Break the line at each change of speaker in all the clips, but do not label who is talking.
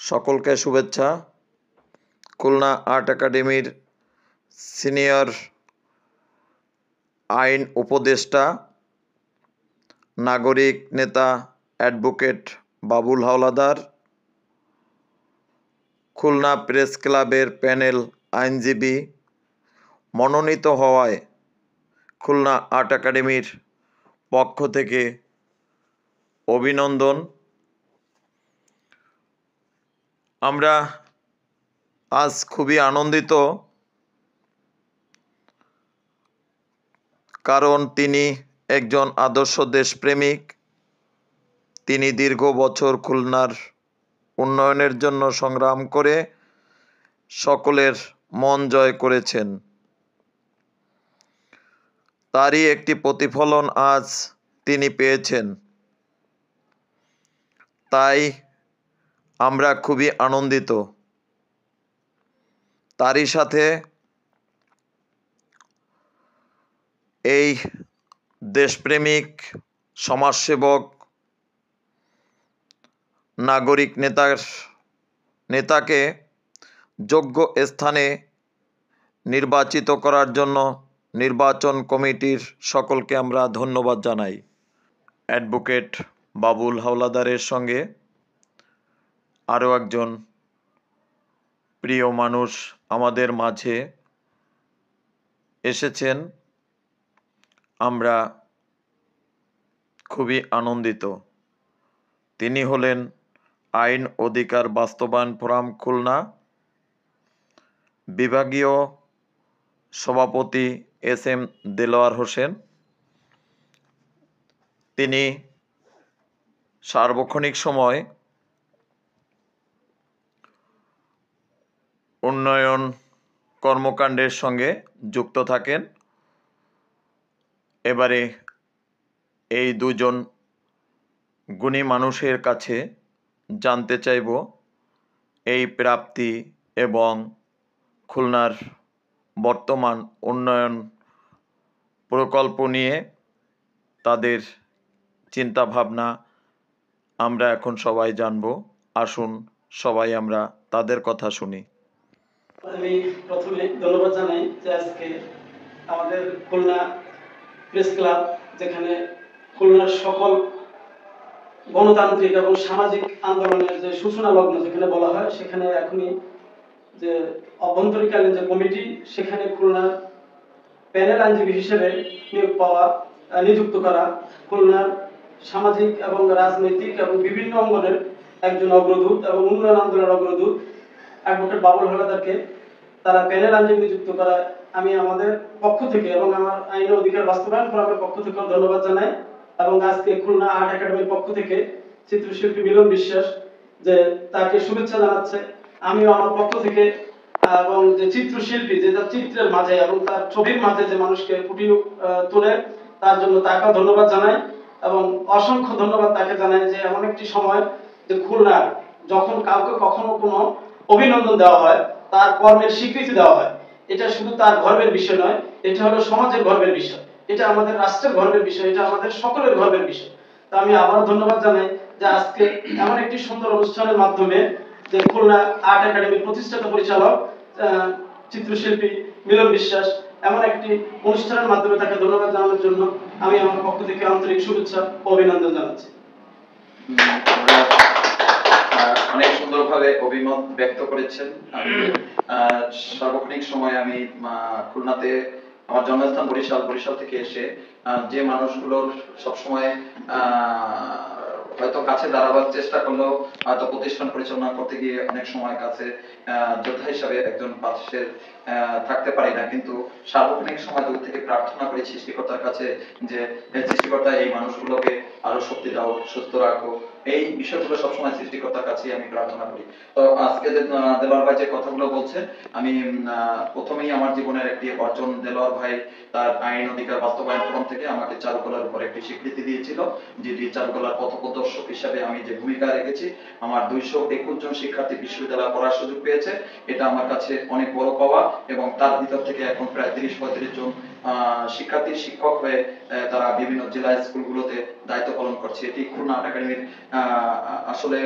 সকলকে শুভেচ্ছা। খুলনা আর্ট একাডেমির সিনিয়র আইন উপদেষ্টা, নাগরিক নেতা অ্যাডভোকেট বাবুল হাওলাদার, খুলনা প্রেস ক্লাবের প্যানেল আইনজীবী মনোনীত হওয়ায় খুলনা আর্ট একাডেমির পক্ষ থেকে অভিনন্দন। আমরা আজ খুবই আনন্দিত, কারণ তিনি একজন আদর্শ দেশপ্রেমিক। তিনি দীর্ঘ বছর খুলনার উন্নয়নের জন্য সংগ্রাম করে সকলের মন জয় করেছেন। তারই একটি প্রতিফলন আজ তিনি পেয়েছেন। তাই আমরা খুবই আনন্দিত। তারই সাথে এই দেশপ্রেমিক, সমাজসেবক, নাগরিক নেতাকে যোগ্য স্থানে নির্বাচিত করার জন্য নির্বাচন কমিটির সকলকে আমরা ধন্যবাদ জানাই। অ্যাডভোকেট বাবুল হাওলাদারের সঙ্গে আরও একজন প্রিয় মানুষ আমাদের মাঝে এসেছেন। আমরা খুবই আনন্দিত। তিনি হলেন আইন অধিকার বাস্তবায়ন ফোরাম খুলনা বিভাগীয় সভাপতি এস.এম. দেলোয়ার হোসেন। তিনি সার্বক্ষণিক সময় উন্নয়ন কর্মকাণ্ডের সঙ্গে যুক্ত থাকেন। এবারে এই দুজন গুণী মানুষের কাছে জানতে চাইব এই প্রাপ্তি এবং খুলনার বর্তমান উন্নয়ন প্রকল্প নিয়ে তাদের চিন্তাভাবনা আমরা এখন সবাই জানব। আসুন সবাই আমরা তাদের কথা শুনি।
আমি প্রথমে ধন্যবাদ জানাই যে আজকে আমাদের খুলনা প্রেস ক্লাব, যেখানে খুলনার সকল গণতান্ত্রিক এবং সামাজিক আন্দোলনের যে সূচনা লগ্ন যেখানে বলা হয়, সেখানে এখনই যে অভ্যন্তরীণকালীন যে কমিটি, সেখানে খুলনার প্যানেল আইনজীবী হিসেবে নিযুক্ত করা খুলনার সামাজিক এবং রাজনৈতিক এবং বিভিন্ন অঙ্গনের একজন অগ্রদূত এবং উন্নয়ন আন্দোলনের অগ্রদূত অ্যাডভোকেট বাবুল হাওলাদারকে তারা প্যানেল আইনজীবী নিযুক্ত করা আমি আমাদের পক্ষ থেকে এবং আমার আইন অধিকার বাস্তবায়ন ফোরামের পক্ষ থেকে ধন্যবাদ জানাই। এবং আজকে খুলনা আর্ট একাডেমির পক্ষ থেকে চিত্রশিল্পী মিলন বিশ্বাস যে তাকে শুভেচ্ছা জানাচ্ছে, আমিও আমার পক্ষ থেকে, এবং যে চিত্রশিল্পী যে তার চিত্রের মাঝে এবং তার ছবির মাঝে যে মানুষকে ফুটিয়ে তোলে, তার জন্য তাকেও ধন্যবাদ জানাই। এবং অসংখ্য ধন্যবাদ তাকে জানাই যে এমন একটি সময় যে খুলনার যখন কাউকে কখনো কোনো অভিনন্দন দেওয়া হয়, তার কর্মের স্বীকৃতি দেওয়া হয়, এটা শুধু তার গর্বের বিষয় নয়, এটা হলো সমাজের গর্বের বিষয়, এটা আমাদের রাষ্ট্রের গর্বের বিষয়, এটা আমাদের সকলের গর্বের বিষয়। তো আমি আবারও ধন্যবাদ জানাই যে আজকে এমন একটি সুন্দর অনুষ্ঠানের মাধ্যমে যে খুলনা আর্ট একাডেমির প্রতিষ্ঠাতা পরিচালক চিত্রশিল্পী মিলন বিশ্বাস এমন একটি অনুষ্ঠানের মাধ্যমে তাকে ধন্যবাদ জানানোর জন্য আমি আমার পক্ষ থেকে আন্তরিক শুভেচ্ছা ও অভিনন্দন জানাচ্ছি।
অনেক সুন্দরভাবে অভিমত ব্যক্ত করেছেন। সার্বক্ষণিক সময় আমি খুলনাতে আমার জন্মস্থান বরিশাল থেকে এসে যে মানুষগুলোর সবসময় হয়তো কাছে দাঁড়াবার চেষ্টা করলেও হয়তো প্রতিষ্ঠান পরিচালনা করতে গিয়ে অনেক সময় কাছে যোদ্ধা হিসাবে একজন পাশের থাকতে পারি না, কিন্তু সার্বক্ষণিক সময় দূর থেকে প্রার্থনা করি সৃষ্টিকর্তার কাছে যে সৃষ্টিকর্তা এই মানুষগুলোকে আরো শক্তি দাও, সুস্থ রাখো, এই বিষয়গুলো সবসময় সৃষ্টিকর্তার কাছে আমি প্রার্থনা করি। তো আজকে দেলোয়ার ভাই যে কথাগুলো বলছে, আমি প্রথমেই আমার জীবনের একটি অর্জন, দেলোয়ার ভাই তার আইন অধিকার বাস্তবায়ন ফোরাম থেকে আমাকে চারুকলার উপর একটি স্বীকৃতি দিয়েছিল, যেটি চারুকলার পথপ্রদর্শক হিসাবে আমি যে ভূমিকা রেখেছি, আমার 221 জন শিক্ষার্থী বিশ্ববিদ্যালয়ে পড়ার সুযোগ পেয়েছে। এটা আমার কাছে অনেক বড় পাওয়া, এবং তার ভিতর থেকে এখন প্রায় 30-35 জন শিক্ষার্থী শিক্ষক হয়ে তারা বিভিন্ন জেলা স্কুলগুলোতে দায়িত্ব পালন করছে। এটি খুলনা আর্ট একাডেমির আসলে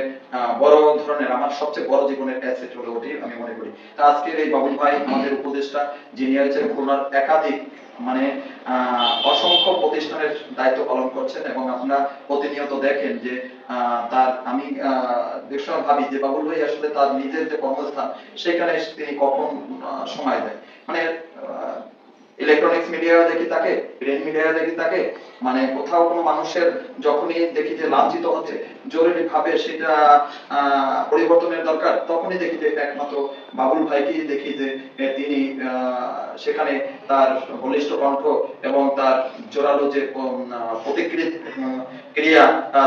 বড় ধরনের, আমার সবচেয়ে বড় জীবনের অ্যাসেট হলো ওটি আমি মনে করি। তা আজকের এই বাবুল ভাই আমাদের উপদেষ্টা, যিনি হয়েছেন খুলনার একাধিক মানে অসংখ্য প্রতিষ্ঠানের দায়িত্ব পালন করছেন, এবং আপনারা প্রতিনিয়ত দেখেন যে তার আমি দেখে ভাবি যে বাবুল ভাই আসলে তার নিজের যে কর্মস্থান সেখানে তিনি কখন সময় দেয়। মানে ইলেকট্রনিক্স মিডিয়ায় দেখি তাকে, প্রিন্ট মিডিয়ায় দেখি তাকে, মানে কোথাও কোনো মানুষের যখনই দেখি যে লাঞ্ছিত হচ্ছে, জরুরি ভাবে সেটা পরিবর্তনের দরকার, তখনই দেখি যে একমাত্র বাবুল ভাইকেই দেখি যে তিনি সেখানে তার বলিষ্ঠ কণ্ঠ এবং তার জোরালো যে ক্রিয়া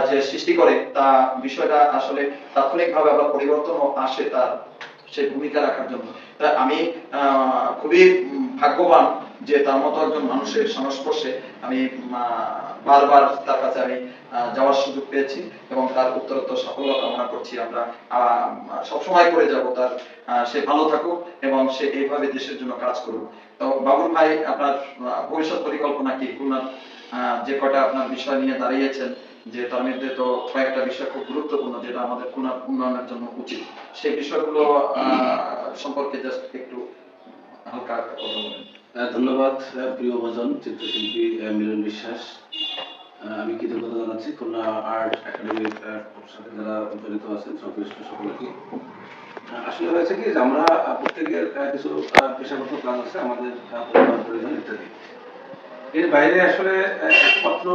যে সৃষ্টি করে, তা বিষয়টা আসলে তাৎক্ষণিকভাবে আবার পরিবর্তনও আসে তার সেই ভূমিকা রাখার জন্য। তাই আমি খুবই ভাগ্যবান যে তার মতো একজন মানুষের সংস্পর্শে আমি বারবার তার কাছে আমি যাওয়ার সুযোগ পেয়েছি, এবং তার উত্তরোত্তর সাফল্য কামনা করছি। আমরা সবসময় করে যাব তার সে ভালো থাকুক এবং সে এইভাবে দেশের জন্য কাজ করুক। তো বাবুল ভাই, আপনার ভবিষ্যৎ পরিকল্পনা কি? খুলনার যে কয়টা আপনার বিষয় নিয়ে দাঁড়িয়েছেন, যে তার মধ্যে তো কয়েকটা বিষয় খুব গুরুত্বপূর্ণ যেটা আমাদের খুলনার উন্নয়নের জন্য উচিত, সেই বিষয়গুলো সম্পর্কে জাস্ট একটু হালকা কথা বলবেন।
ধন্যবাদ প্রিয় ভজন চিত্রশিল্পী মিলন বিশ্বাস। আমি কৃতজ্ঞতা জানাচ্ছি খুলনা আর্ট একাডেমির সাথে যারা জড়িত আছেন সংশ্লিষ্ট সকলকে। আসলে হয়েছে কি যে আমরা প্রত্যেকের কিছু পেশাগত কাজ আছে, আমাদের পরিবার পরিজন ইত্যাদি। এর বাইরে আসলে একমাত্র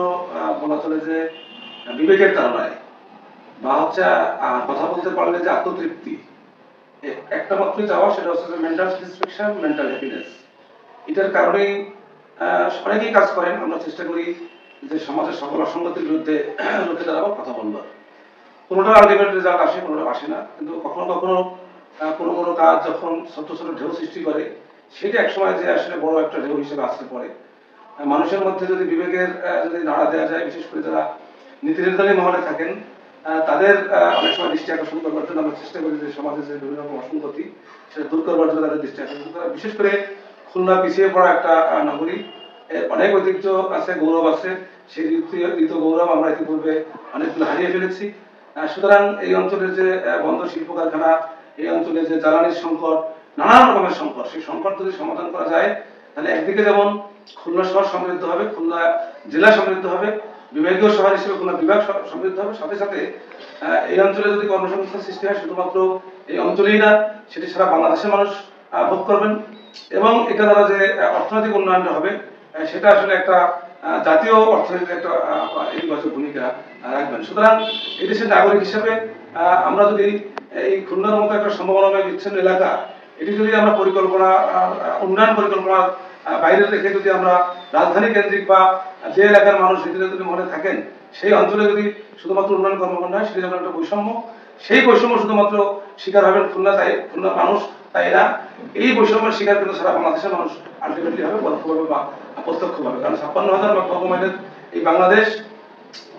বলা চলে যে বিবেকের তাড়নায় বা হচ্ছে কথা বলতে পারলে যে আত্মতৃপ্তি, একটা মাত্রই চাওয়া, সেটা হচ্ছে মেন্টাল স্যাটিসফ্যাকশন, মেন্টাল হ্যাপিনেস। এটার কারণেই অনেকেই কাজ করেন। আমরা চেষ্টা করি যে সমাজের সকল অসঙ্গতির বিরুদ্ধে রুখে দাঁড়াবার, কথা বলবার। কোনোটা আলটিমেট রেজাল্ট আসে, কোনোটা আসে না, কিন্তু কখনো কখনো কোনো কোনো কাজ যখন ছোট ছোট ঢেউ সৃষ্টি করে, সেটা একসময় যে আসলে বড় একটা ঢেউ হিসেবে আসতে পড়ে। মানুষের মধ্যে যদি বিবেকের যদি নাড়া দেওয়া যায়, বিশেষ করে যারা নীতি নির্ধারণী মহলে থাকেন, তাদের অনেক সময় দৃষ্টি আকর্ষণ করবার জন্য আমরা চেষ্টা করি যে সমাজের যে বিভিন্ন রকম অসঙ্গতি সেটা দূর করবার জন্য তাদের দৃষ্টি আকর্ষণ করা। বিশেষ করে খুলনা পিছিয়ে পড়া একটা নগরী, অনেক ঐতিহ্য আছে, গৌরব আছে, সেই ঋত গৌরব আমরা ইতিপূর্বে অনেকগুলো হারিয়ে ফেলেছি। সুতরাং এই অঞ্চলের যে বন্ধ শিল্প কারখানা, এই অঞ্চলে যে জ্বালানির সংকট, নানান রকমের সংকট, সেই সংকট যদি সমাধান করা যায়, তাহলে একদিকে যেমন খুলনা শহর সমৃদ্ধ হবে, খুলনা জেলা সমৃদ্ধ হবে, বিভাগীয় শহর হিসেবে খুলনা বিভাগ সমৃদ্ধ হবে, সাথে সাথে এই অঞ্চলে যদি কর্মসংস্থান সৃষ্টি হয়, শুধুমাত্র এই অঞ্চলেই না, সেটি সারা বাংলাদেশের মানুষ ভোগ করবেন, এবং এটা দ্বারা যে অর্থনৈতিক উন্নয়নটা হবে, সেটা আসলে একটা জাতীয় অর্থনীতির একটা ইতিবাচক ভূমিকা রাখবেন। সুতরাং এই দেশের নাগরিক হিসেবে আমরা যদি এই খুলনার মতো একটা সম্ভাবনাময় বিচ্ছিন্ন এলাকা, এটি যদি আমরা পরিকল্পনা, উন্নয়ন পরিকল্পনার বাইরে রেখে যদি আমরা রাজধানী কেন্দ্রিক বা যে এলাকার মানুষ যদি মনে থাকেন, সেই অঞ্চলে যদি শুধুমাত্র উন্নয়ন কর্মকাণ্ড হয়, সেটি যেমন একটা বৈষম্য, সেই বৈষম্য শুধুমাত্র শিকার হবেন খুলনার মানুষ, তাই না, এই বৈষম্যের শিকার কিন্তু সারা বাংলাদেশের মানুষ আলটিমেটলি হবে, পরোক্ষভাবে বা প্রত্যক্ষভাবে। কারণ 56,000 বর্গমাইলের এই বাংলাদেশ,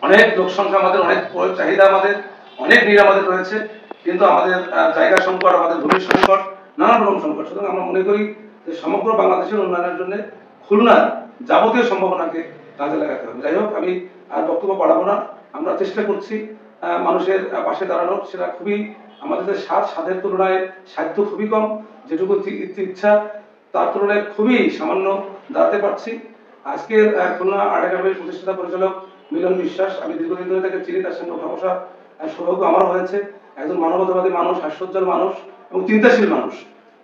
অনেক লোক সংখ্যা আমাদের, অনেক চাহিদা আমাদের, অনেক নিড আমাদের রয়েছে, কিন্তু আমাদের জায়গা সংকট, আমাদের ভূমির সংকট, নানান রকম সংকট। সুতরাং আমরা মনে করি যে সমগ্র বাংলাদেশের উন্নয়নের জন্য খুলনার যাবতীয় সম্ভাবনাকে কাজে লাগাতে হবে। যাই হোক, আমি আর বক্তব্য বাড়াবো না। আমরা চেষ্টা করছি মানুষের পাশে দাঁড়ানোর, সেটা খুবই আমাদের সাধ্যের তুলনায় সাধ্য খুবই কম, যেটুকু ইচ্ছা তার তুলনায় খুবই সামান্য দাঁড়াতে পারছি। আজকের খুলনা আর্ট একাডেমির প্রতিষ্ঠাতা পরিচালক মিলন বিশ্বাস, আমি দীর্ঘদিন ধরে তাকে চিনি, তার সঙ্গে ওঠা বসা সৌভাগ্য আমারও হয়েছে। একজন মানবতাবাদী মানুষ, হাস্যোজ্জ্বল মানুষ এবং চিন্তাশীল মানুষ,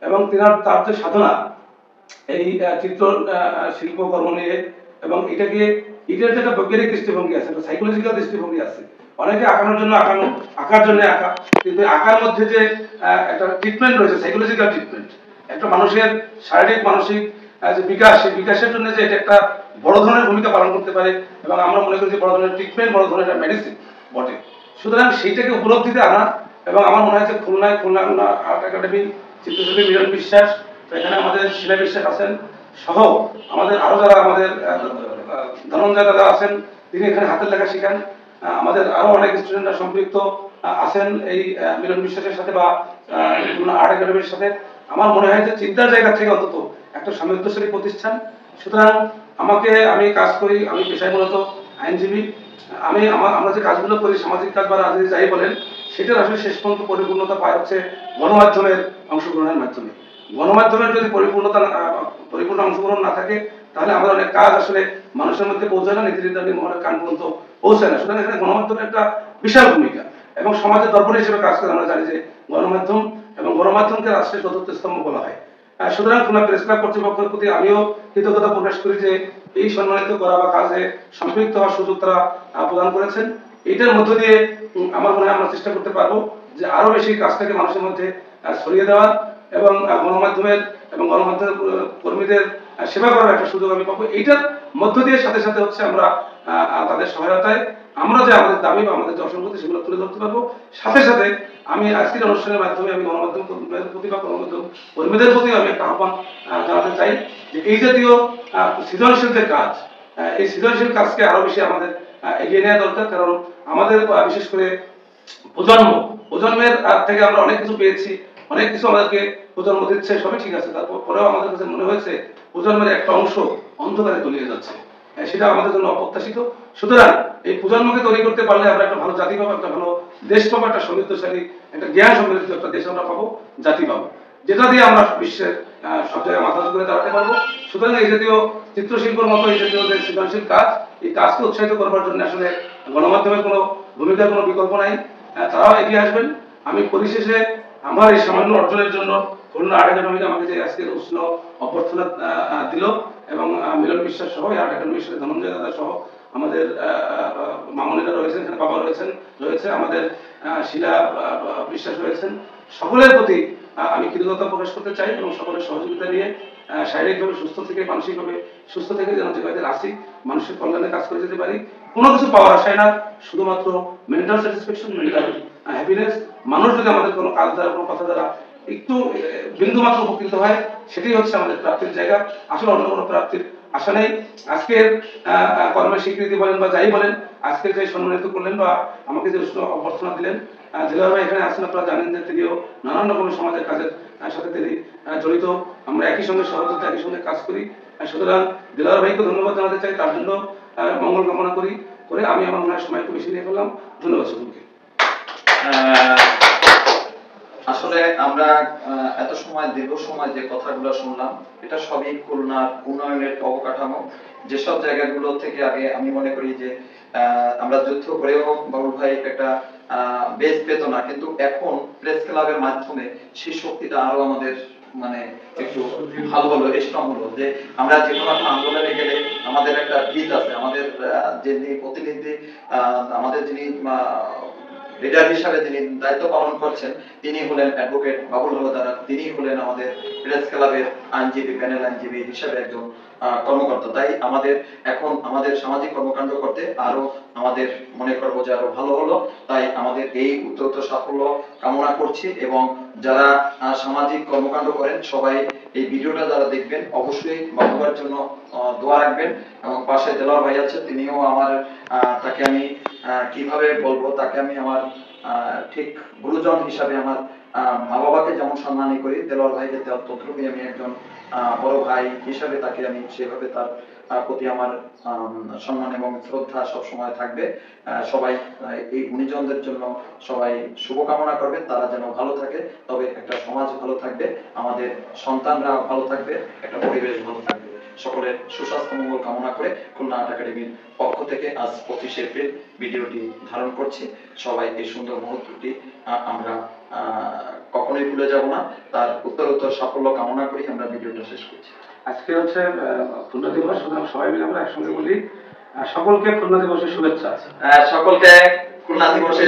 এবং তার যে সাধনা এই চিত্র শিল্পকর্ম নিয়ে, এবং এটাকে এটার যে একটা বৈজ্ঞানিক দৃষ্টিভঙ্গি আছে, একটা সাইকোলজিক্যাল দৃষ্টিভঙ্গি আছে। অনেকে আঁকানোর জন্য আঁকানো, আঁকার জন্য আঁকা, কিন্তু আঁকার মধ্যে যে একটা ট্রিটমেন্ট রয়েছে, সাইকোলজিক্যাল ট্রিটমেন্ট, একটা মানুষের শারীরিক মানসিক যে বিকাশ, সেই বিকাশের জন্য যে এটা একটা বড় ধরনের ভূমিকা পালন করতে পারে, এবং আমরা মনে করি যে বড় ধরনের ট্রিটমেন্ট, বড় ধরনের একটা মেডিসিন বটে। সুতরাং সেইটাকে উপলব্ধিতে আনা, এবং আমার মনে হয় যে খুলনা আর্ট একাডেমি চিত্রশিল্পী মিলন বিশ্বাস, এখানে আমাদের শিলা বিশ্বাস আছেন সহ আমাদের আরো যারা আমাদের ধনঞ্জয় দাদা আছেন, তিনি এখানে হাতের লেখা শিখান, আমাদের আরো অনেক স্টুডেন্টরা সম্পৃক্ত আছেন এই মিলন বিশ্বাসের সাথে বা আর্ট একাডেমির সাথে। আমার মনে হয় যে চিন্তার জায়গা থেকে অন্তত একটা সমৃদ্ধশালী প্রতিষ্ঠান, সুতরাং আমি কাজ করি, আমি পেশায় মূলত আইনজীবী। আমরা যে কাজগুলো করি, সামাজিক কাজ বা রাজনীতি যাই বলেন, সেটার আসলে শেষ পর্যন্ত পরিপূর্ণতা পায় হচ্ছে গণমাধ্যমের অংশগ্রহণের মাধ্যমে। গণমাধ্যমের যদি পরিপূর্ণ অংশগ্রহণ না থাকে, তাহলে আমাদের অনেক কাজ আসলে মানুষের মধ্যে পৌঁছায় না, নীতি নির্ধারণী মহলের কান পর্যন্ত পৌঁছায় না। সুতরাং এখানে গণমাধ্যমের একটা বিশাল ভূমিকা, এবং সমাজের দর্পণ হিসেবে কাজ করে। আমরা জানি যে গণমাধ্যম এবং গণমাধ্যমকে রাষ্ট্রের চতুর্থ স্তম্ভ বলা হয়। সুতরাং খুলনা প্রেস ক্লাব কর্তৃপক্ষের প্রতি আমিও কৃতজ্ঞতা প্রকাশ করি যে এই সম্মানিত করা বা কাজে সম্পৃক্ত হওয়ার সুযোগ তারা প্রদান করেছেন। এটার মধ্য দিয়ে আমার মনে হয় আমরা চেষ্টা করতে পারবো যে আরো বেশি কাজটাকে মানুষের মধ্যে ছড়িয়ে দেওয়ার, এবং গণমাধ্যমের কর্মীদের সেবা করার একটা সুযোগ আমি পাবো। এইটার মধ্য দিয়ে সাথে সাথে হচ্ছে আমরা তাদের সহায়তায় আমরা যে আমাদের দাবি বা আমাদের যে অসঙ্গতি সেগুলো তুলে ধরতে পারবো। সাথে সাথে আমি আজকের অনুষ্ঠানের মাধ্যমে আমি গণমাধ্যম কর্মীদের প্রতি বা গণমাধ্যম কর্মীদের প্রতি আমি একটা আহ্বান জানাতে চাই যে এই জাতীয় সৃজনশীল যে কাজ, এই সৃজনশীল কাজকে আরো বেশি আমাদের এগিয়ে নেওয়া দরকার। কারণ আমাদের বিশেষ করে প্রজন্মের থেকে আমরা অনেক কিছু পেয়েছি, অনেক কিছু আমাদেরকে প্রজন্ম দিচ্ছে, সবই ঠিক আছে। তারপরেও আমাদের কাছে মনে হয়েছে প্রজন্মের একটা অংশ অন্ধকারে তলিয়ে যাচ্ছে, সেটা আমাদের জন্য অপ্রত্যাশিত। সুতরাং এই প্রজন্মকে তৈরি করতে পারলে আমরা একটা ভালো জাতি পাবো, একটা ভালো দেশ পাবো, একটা সমৃদ্ধশালী, একটা জ্ঞান সমৃদ্ধ একটা দেশ আমরা পাবো, জাতি পাবো, যেটা দিয়ে আমরা বিশ্বের সব জায়গায় মাথা করে দাঁড়াতে পারবো। সুতরাং এই জাতীয় চিত্রশিল্পের মতো এই জাতীয় যে সৃজনশীল কাজ, এই কাজকে উৎসাহিত করবার জন্য আসলে গণমাধ্যমের কোনো ভূমিকার কোনো বিকল্প নাই, তারাও এগিয়ে আসবেন। আমি পরিশেষে আমার এই সামান্য অর্জনের জন্য খুলনা আর্ট একাডেমিকে আমাকে যে আজকে উষ্ণ অভ্যর্থনা দিল, এবং মিলন বিশ্বাস সহ আর্ট একাডেমির সাথে ধনঞ্জয় দাদা সহ আমাদের মামনিরা রয়েছেন, এখানে বাবা রয়েছে আমাদের শিলা বিশ্বাস রয়েছেন, সকলের প্রতি আমি কৃতজ্ঞতা প্রকাশ করতে চাই, এবং সকলের সহযোগিতা নিয়ে শারীরিকভাবে সুস্থ থেকে মানসিকভাবে সুস্থ থেকে যেন যেভাবে আসি, মানুষের কল্যাণে কাজ করে যেতে পারি। কোনো কিছু পাওয়ার আশায় না, শুধুমাত্র মেন্টাল স্যাটিসফ্যাকশন, মেন্টাল হ্যাপিনেস। মানুষ যদি আমাদের কোনো কাজ দ্বারা, কোনো কথা দ্বারা একটু বিন্দুমাত্র উপকৃত হয়, সেটাই হচ্ছে আমাদের প্রাপ্তির জায়গা। আসলে অন্য কোনো প্রাপ্তির আশা নেই। আজকের কর্মের স্বীকৃতি বলেন বা যাই বলেন, আজকে যে সম্মানিত করলেন বা আমাকে যে উষ্ণ অভ্যর্থনা দিলেন, দিলার ভাই এখানে আছেন, আপনারা জানেন যে তিনিও নানান রকমের সমাজের কাজের সাথে তিনি জড়িত। আমরা একই সঙ্গে সহযোগিতা, একই সঙ্গে কাজ করি। সুতরাং দিলার ভাইকে ধন্যবাদ জানাতে চাই, তার জন্য মঙ্গল কামনা করে আমি আমার মনে হয় সময় একটু বেশি নিয়ে ফেললাম। ধন্যবাদ সকলকে।
আসলে আমরা এত সময়, দীর্ঘ সময় যে কথাগুলো শুনলাম, এটা সবই খুলনার উন্নয়নের অবকাঠামো। যেসব জায়গাগুলো থেকে আগে আমি মনে করি যে আমরা যুদ্ধ করেও বাবুল ভাই একটা বেস পেত না, কিন্তু এখন প্রেস ক্লাবের মাধ্যমে সেই শক্তিটা আরো আমাদের মানে একটু ভালো হলো, স্ট্রং হলো, যে আমরা যে কোনো একটা আন্দোলনে গেলে আমাদের একটা ভিত আছে, আমাদের যিনি প্রতিনিধি, আমাদের যিনি লিডার হিসাবে যিনি দায়িত্ব পালন করছেন, তিনি হলেন অ্যাডভোকেট বাবুল হলদার, তিনি হলেন আমাদের প্রেস ক্লাবের আইনজীবী, প্যানেল আইনজীবী হিসাবে একজন কর্মকর্তা। তাই আমাদের এখন আমাদের সামাজিক কর্মকাণ্ড করতে আরো আমাদের মনে করবো যে আরো ভালো হলো। তাই আমাদের এই উত্তরোত্তর সাফল্য কামনা করছি, এবং যারা সামাজিক কর্মকাণ্ড করেন সবাই এই ভিডিওটা যারা দেখবেন অবশ্যই বাবুবার জন্য দোয়া রাখবেন। এবং পাশে দেলোয়ার ভাই আছে, তিনিও আমার তাকে আমি কিভাবে বলবো, তাকে আমি আমার ঠিক গুরুজন হিসাবে আমার মা বাবাকে যেমন সম্মানই করি, দেলোয়ার ভাইকে ততটুকুই আমি একজন বড় ভাই হিসাবে তাকে আমি সেভাবে তার প্রতি আমার সম্মান এবং শ্রদ্ধা সব সময় থাকবে। সবাই এই গুণীজনদের জন্য সবাই শুভকামনা করবেন, তারা যেন ভালো থাকে, তবে একটা সমাজ ভালো থাকবে, আমাদের সন্তানরা ভালো থাকবে, একটা পরিবেশ ভালো থাকবে। সকলের সুস্বাস্থ্য মঙ্গল কামনা করে খুলনা আর্ট একাডেমির পক্ষ থেকে আজ 25 এপ্রিল ভিডিওটি ধারণ করছি। সবাই এই সুন্দর মুহূর্তটি আমরা কখনোই ভুলে যাব না। তার উত্তরোত্তর সাফল্য কামনা করি আমরা ভিডিওটা শেষ করছি।
আজকে হচ্ছে খুলনা দিবস, সুতরাং সবাই মিলে আমরা একসঙ্গে বলি সকলকে খুলনা দিবসের শুভেচ্ছা।
সকলকে খুলনা দিবসের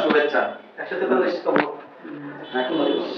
শুভেচ্ছা।
একসাথে তো নিশ্চিত।
খুলনা দিবস।